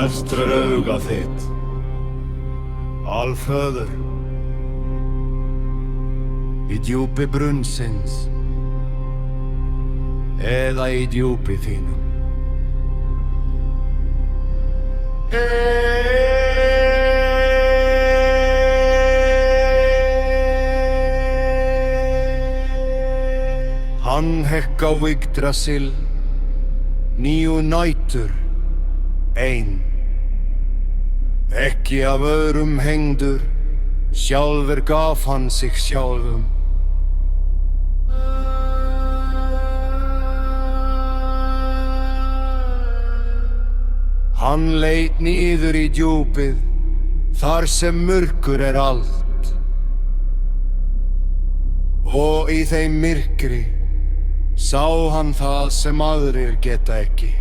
Östrar auga þitt, Alföður, í djúpi brunnsins eða í djúpi þínu. Hann hekk á Yggdrasil, 9 nætur, ein. Ekki af öðrum hengdur, sjálfur gaf hann sig sjálfum. Hann leit niður í djúpið, þar sem myrkur allt. Og í þeim myrkri sá hann það sem aðrir geta ekki.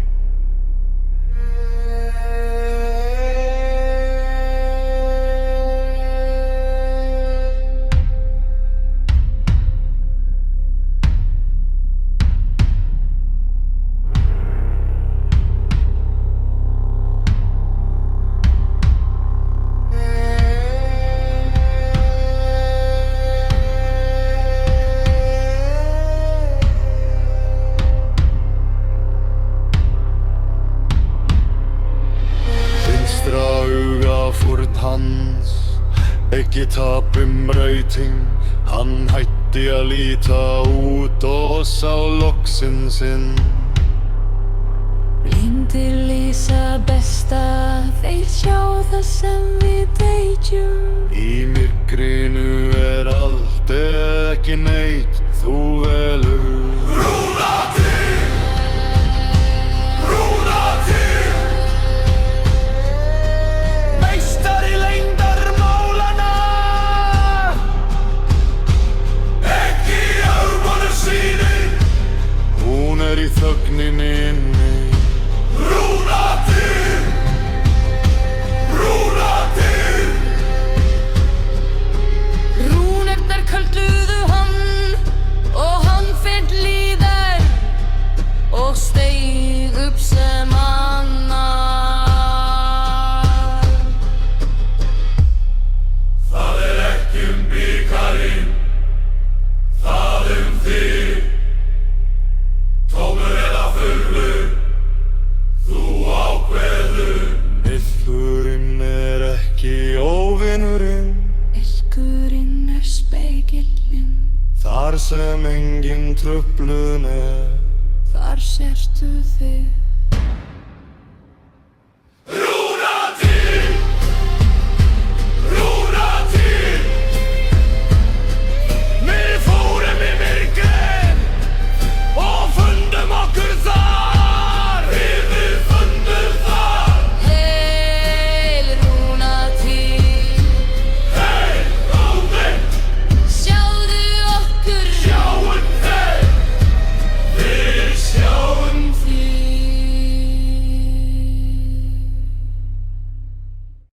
Fórn hans, ekki tap brauting. Hann hætti að líta út og sá loksins inn. Blindir lýsa besta, þeir sjá það sem við deyjum. Í myrkrinu allt eða ekki neitt, þú velur. Í þögninni inni. Rúnarnir, rúnarnir. Rúnirnar kölduðu hann og hann féll í þær og steig upp sem annar. Það ekki bikarinn, það þig. Tómur eða fullur, þú ákveður. Myrkurinn ekki óvinurinn, Myrkurinn spegillinn. þar sem engin truflun Þar sértu þig.